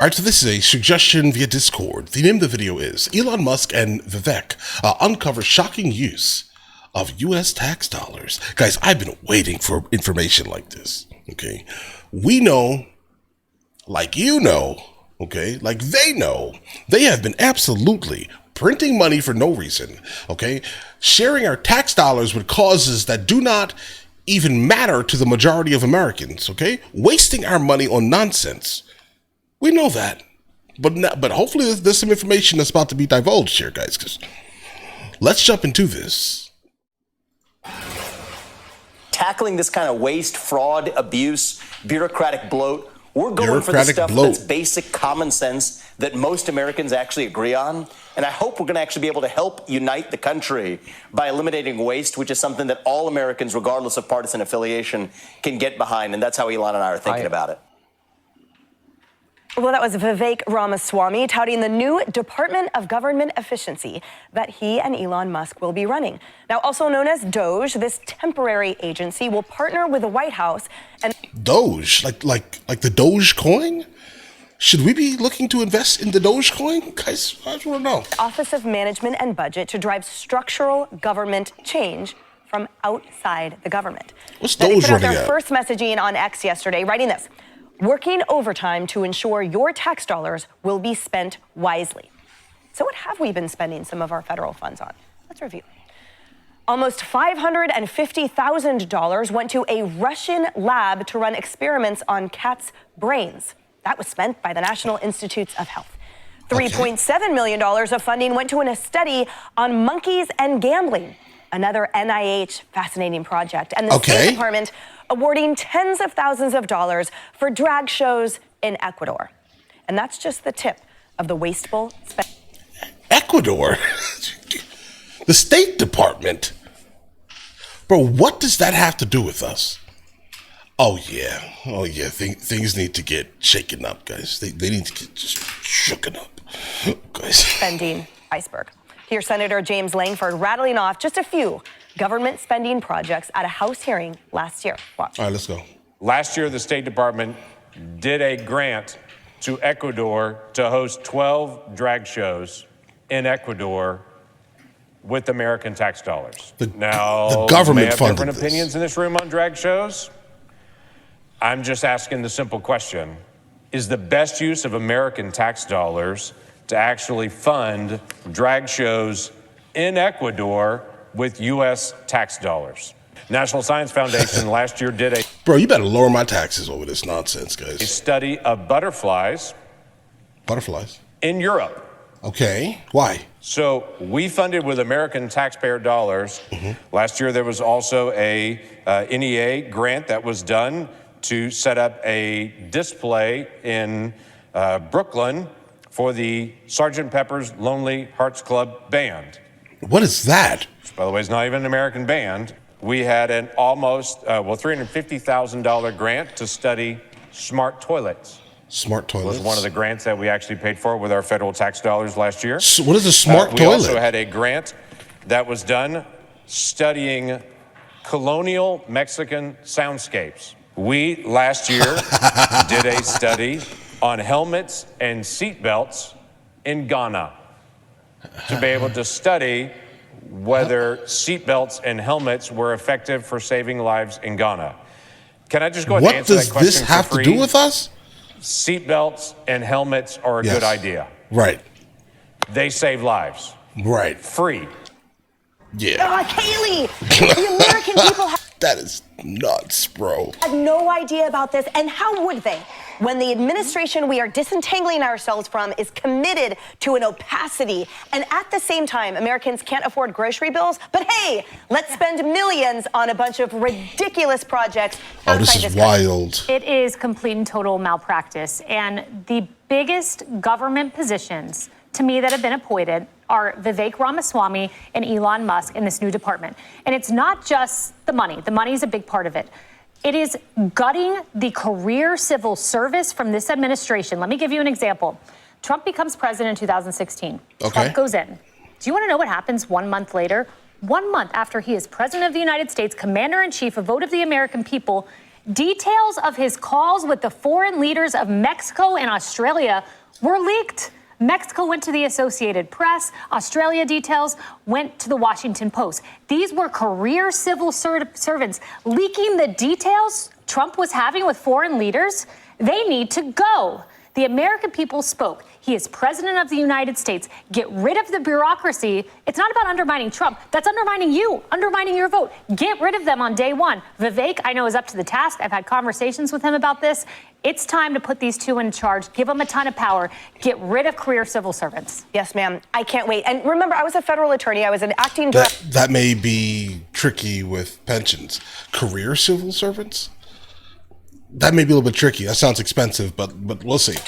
Alright, so this is a suggestion via Discord. The name of the video is Elon Musk and Vivek uncover shocking use of U.S. tax dollars. Guys, I've been waiting for information like this, okay? We know, like you know, okay, like they know, they have been absolutely printing money for no reason, okay? Sharing our tax dollars with causes that do not even matter to the majority of Americans, okay? Wasting our money on nonsense. We know that, but hopefully there's some information that's about to be divulged here, guys, because let's jump into this. Tackling this kind of waste, fraud, abuse, bureaucratic bloat, we're going for the stuff that's basic common sense that most Americans actually agree on. And I hope we're going to actually be able to help unite the country by eliminating waste, which is something that all Americans, regardless of partisan affiliation, can get behind. And that's how Elon and I are thinking about it. Well, that was Vivek Ramaswamy touting the new Department of Government Efficiency that he and Elon Musk will be running. Now, also known as DOGE, this temporary agency will partner with the White House and DOGE, like the Doge coin? Should we be looking to invest in the Doge coin? Guys, I just want to know. Office of Management and Budget to drive structural government change from outside the government. What's DOGE running their at? First messaging on X yesterday, writing this: working overtime to ensure your tax dollars will be spent wisely. So what have we been spending some of our federal funds on? Let's review. Almost $550,000 went to a Russian lab to run experiments on cats' brains. That was spent by the National Institutes of Health. $3.7 million of funding went to a study on monkeys and gambling, another NIH fascinating project. And the State Department awarding tens of thousands of dollars for drag shows in Ecuador. And that's just the tip of the wasteful spending. Ecuador? The State Department? Bro, what does that have to do with us? Oh yeah. Things need to get shaken up, guys. They need to get just shooken up, guys. Spending iceberg. Here's Senator James Langford rattling off just a few government spending projects at a House hearing last year. Watch. All right, let's go. Last year, the State Department did a grant to Ecuador to host 12 drag shows in Ecuador with American tax dollars. The government may have funded different this. opinions in this room on drag shows. I'm just asking the simple question: is the best use of American tax dollars to actually fund drag shows in Ecuador with U.S. tax dollars? National Science Foundation last year did a Bro, you better lower my taxes over this nonsense, guys. study of butterflies in Europe. Okay, why? So we funded with American taxpayer dollars. Last year there was also a NEA grant that was done to set up a display in Brooklyn for the Sgt. Pepper's Lonely Hearts Club Band. What is that? Which, by the way, is not even an American band. We had an almost, $350,000 grant to study smart toilets. Smart toilets? Was one of the grants that we actually paid for with our federal tax dollars last year. So what is a smart toilet? We also had a grant that was done studying colonial Mexican soundscapes. We, last year, did a study on helmets and seatbelts in Ghana to be able to study whether seatbelts and helmets were effective for saving lives in Ghana. Can I just go ahead and answer that question for free? What does this have to do with us? Seatbelts and helmets are a good idea. Right. They save lives. Right. Free. Yeah. Haley, the American people that is nuts, bro. had no idea about this, and how would they? When the administration we are disentangling ourselves from is committed to an opacity, and at the same time, Americans can't afford grocery bills, but hey, let's spend millions on a bunch of ridiculous projects. Oh, this is wild. It is complete and total malpractice, and the biggest government positions to me that have been appointed are Vivek Ramaswamy and Elon Musk in this new department. And it's not just the money. The money is a big part of it. It is gutting the career civil service from this administration. Let me give you an example. Trump becomes president in 2016. Okay. Trump goes in. Do you want to know what happens 1 month later? 1 month after he is president of the United States, commander-in-chief, a vote of the American people, Details of his calls with the foreign leaders of Mexico and Australia were leaked. Mexico went to the Associated Press. Australia details went to the Washington Post. These were career civil servants leaking the details Trump was having with foreign leaders. They need to go. The American people spoke. He is president of the United States. Get rid of the bureaucracy. It's not about undermining Trump. That's undermining you, undermining your vote. Get rid of them on day one. Vivek, I know, is up to the task. I've had conversations with him about this. It's time to put these two in charge. Give them a ton of power. Get rid of career civil servants. Yes, ma'am. I can't wait. And remember, I was a federal attorney. I was an acting director. That may be tricky with pensions. Career civil servants? That may be a little bit tricky. That sounds expensive, but we'll see.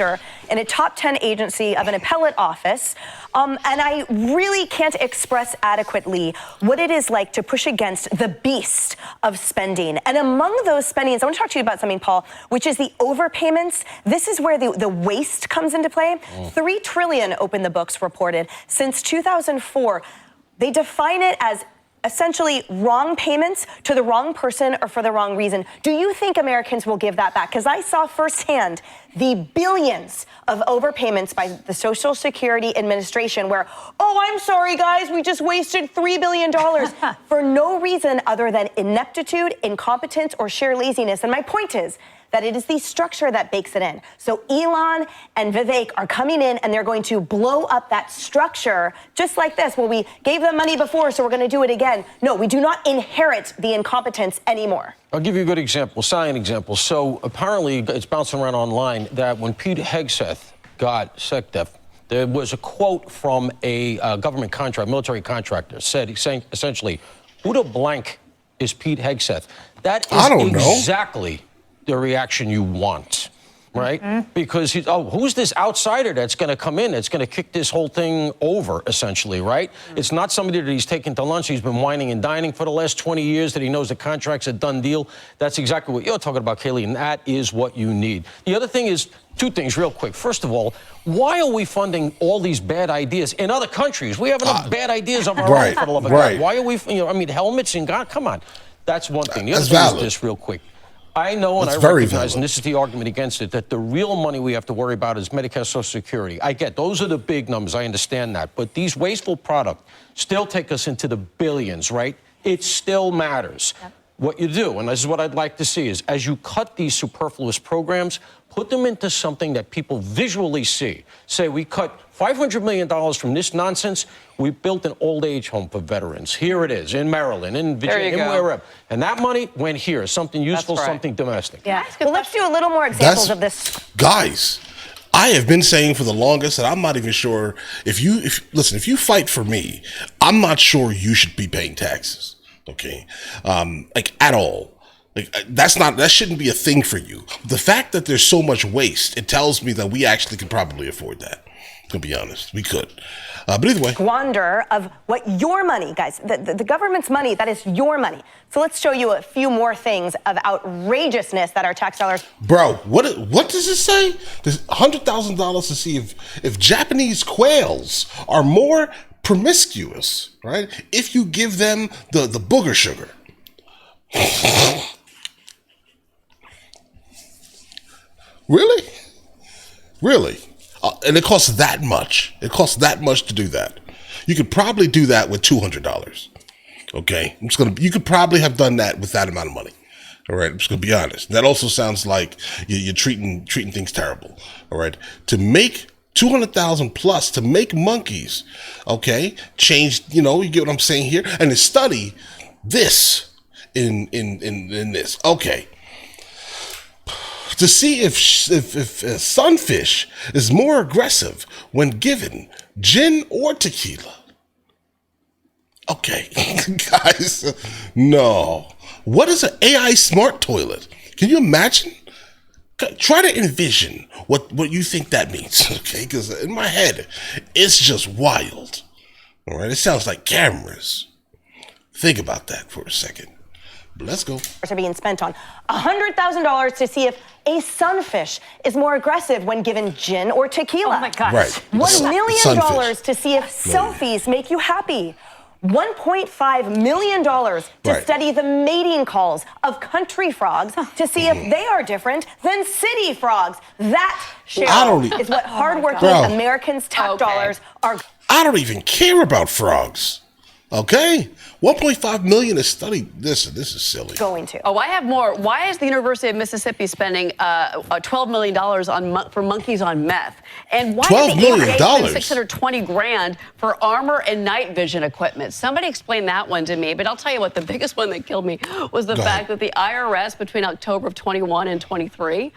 In a top 10 agency of an appellate office. And I really can't express adequately what it is like to push against the beast of spending. And among those spendings, I want to talk to you about something, Paul, which is the overpayments. This is where the waste comes into play. $3 trillion, Open the Books reported, since 2004. They define it as essentially wrong payments to the wrong person or for the wrong reason. Do you think Americans will give that back? Because I saw firsthand the billions of overpayments by the Social Security Administration where, oh, I'm sorry, guys, we just wasted $3 billion for no reason other than ineptitude, incompetence, or sheer laziness. And my point is that it is the structure that bakes it in. So Elon and Vivek are coming in and they're going to blow up that structure just like this. Well, we gave them money before, so we're going to do it again. No, we do not inherit the incompetence anymore. I'll give you a good example, salient example. So apparently it's bouncing around online that when Pete Hegseth got SecDef, there was a quote from a government military contractor saying essentially, who the blank is Pete Hegseth? That is exactly the reaction you want, right? Because who's this outsider that's going to come in, that's going to kick this whole thing over, essentially, right? It's not somebody that he's taken to lunch. He's been whining and dining for the last 20 years, that he knows the contract's a done deal. That's exactly what you're talking about, Kaylee, and that is what you need. The other thing is, two things real quick. First of all, why are we funding all these bad ideas in other countries? We have enough bad ideas of our own, for the love of God. Why are we, helmets and God, come on. That's one thing. The other thing is this real quick. I know, and I recognize, and this is the argument against it, that the real money we have to worry about is Medicare, Social Security. I get those are the big numbers. I understand that. But these wasteful products still take us into the billions, right? It still matters. Yep. What you do, and this is what I'd like to see, is as you cut these superfluous programs, put them into something that people visually see. Say, we cut $500 million from this nonsense. We built an old age home for veterans. Here it is, in Maryland, in Virginia, wherever. And that money went here, something useful, something domestic. Yeah. Well, let's do a little more examples of this. Guys, I have been saying for the longest that I'm not even sure if you fight for me, I'm not sure you should be paying taxes. Okay. At all. That shouldn't be a thing for you. The fact that there's so much waste, it tells me that we actually could probably afford that. To be honest, we could. But either way. Squander of what your money, guys, the government's money, that is your money. So let's show you a few more things of outrageousness that our tax dollars. Bro, what does it say? There's $100,000 to see if Japanese quails are more promiscuous, right? If you give them the booger sugar. Really? Really? And it costs that much. It costs that much to do that. You could probably do that with $200. Okay? You could probably have done that with that amount of money. All right? I'm just going to be honest. That also sounds like you're treating things terrible. All right? To make 200,000 plus to make monkeys, okay? Change, you get what I'm saying here? And to study this in this. Okay. To see if sunfish is more aggressive when given gin or tequila. Okay, guys, no. What is an AI smart toilet? Can you imagine? Try to envision what you think that means, okay? Because in my head, it's just wild. All right, it sounds like cameras. Think about that for a second. But let's go. Are being spent on $100,000 to see if a sunfish is more aggressive when given gin or tequila. Oh my gosh. Right. $1 million to see if selfies make you happy. $1.5 million to study the mating calls of country frogs to see if they are different than city frogs. That, Cheryl, is what hardworking Americans' tax dollars are. I don't even care about frogs. Okay? 1.5 million is studied. This is silly. Going to. Oh, I have more. Why is the University of Mississippi spending $12 million for monkeys on meth? And why $12 million? $620,000 for armor and night vision equipment? Somebody explain that one to me. But I'll tell you what, the biggest one that killed me was the fact that the IRS between October of 21 and 23,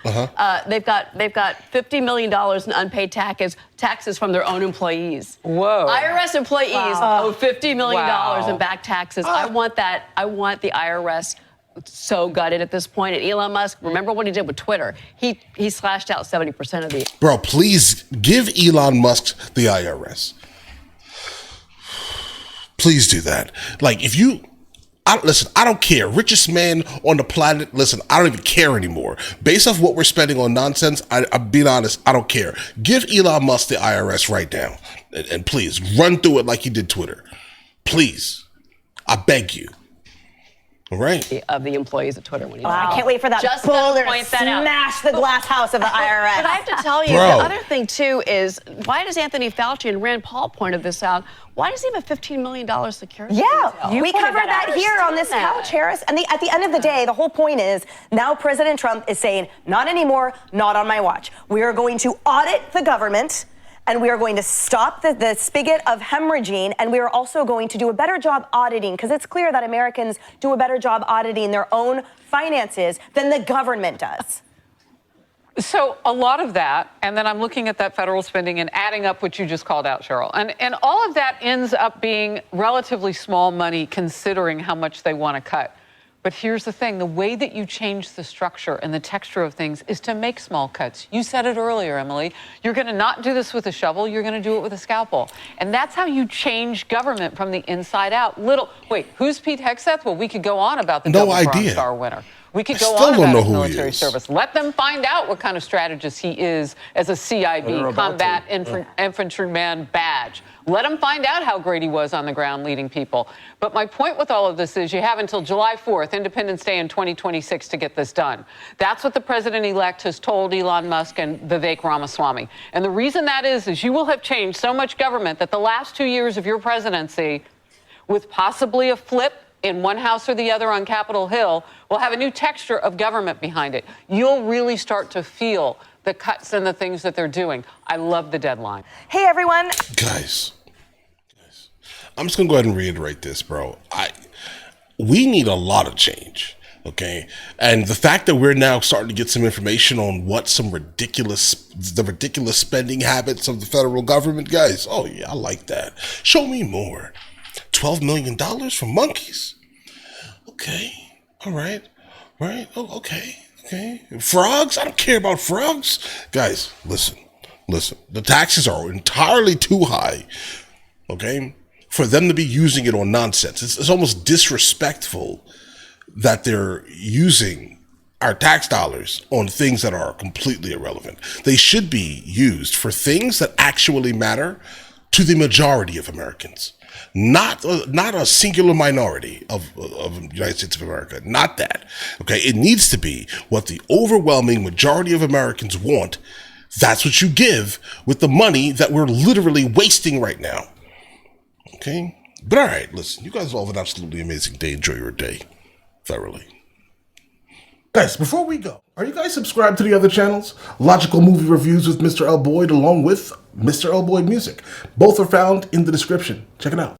they've got $50 million in unpaid taxes from their own employees. Whoa. IRS employees owe $50 million in back taxes. I want that. I want the IRS so gutted at this point. And Elon Musk, remember what he did with Twitter? He slashed out 70% of the. Bro, please give Elon Musk the IRS. Please do that. Like, if you... listen, I don't care. Richest man on the planet. Listen, I don't even care anymore. Based off what we're spending on nonsense, I'm being honest, I don't care. Give Elon Musk the IRS right now. And please, run through it like he did Twitter. Please. I beg you. All right? Of the employees at Twitter when he I can't wait for that just boulder point to that out. smash the glass house of the IRS. But I have to tell you, the other thing, too, is why does Anthony Fauci and Rand Paul pointed this out? Why does he have a $15 million security detail? We covered that here on this couch, Harris. And at the end of the day, the whole point is now President Trump is saying, not anymore, not on my watch. We are going to audit the government, and we are going to stop the spigot of hemorrhaging, and we are also going to do a better job auditing, because it's clear that Americans do a better job auditing their own finances than the government does. So a lot of that, and then I'm looking at that federal spending and adding up what you just called out, Cheryl. And all of that ends up being relatively small money considering how much they want to cut. But here's the thing, the way that you change the structure and the texture of things is to make small cuts. You said it earlier, Emily. You're going to not do this with a shovel, you're going to do it with a scalpel. And that's how you change government from the inside out. Wait, who's Pete Hegseth? Well, we could go on about the double Bronze Star winner. We could go on about his military service. Let them find out what kind of strategist he is as a CIB, Combat Infantryman badge. Let them find out how great he was on the ground leading people. But my point with all of this is you have until July 4th, Independence Day in 2026, to get this done. That's what the president-elect has told Elon Musk and Vivek Ramaswamy. And the reason that is you will have changed so much government that the last 2 years of your presidency, with possibly a flip in one house or the other on Capitol Hill, will have a new texture of government behind it. You'll really start to feel the cuts and the things that they're doing. I love the deadline. Hey, everyone. Guys, I'm just going to go ahead and reiterate this, bro. We need a lot of change, okay? And the fact that we're now starting to get some information on what the ridiculous spending habits of the federal government, guys, oh yeah, I like that. Show me more. $12 million for monkeys? Okay, all right, oh, okay. Frogs? I don't care about frogs. Guys, listen. The taxes are entirely too high, okay, for them to be using it on nonsense. It's almost disrespectful that they're using our tax dollars on things that are completely irrelevant. They should be used for things that actually matter to the majority of Americans. Not a singular minority of the United States of America. Not that. Okay, it needs to be what the overwhelming majority of Americans want. That's what you give with the money that we're literally wasting right now. Okay? But all right, listen, you guys all have an absolutely amazing day. Enjoy your day thoroughly. Guys, before we go, are you guys subscribed to the other channels? Logical Movie Reviews with Mr. L. Boyd along with Mr. L. Boyd Music. Both are found in the description. Check it out.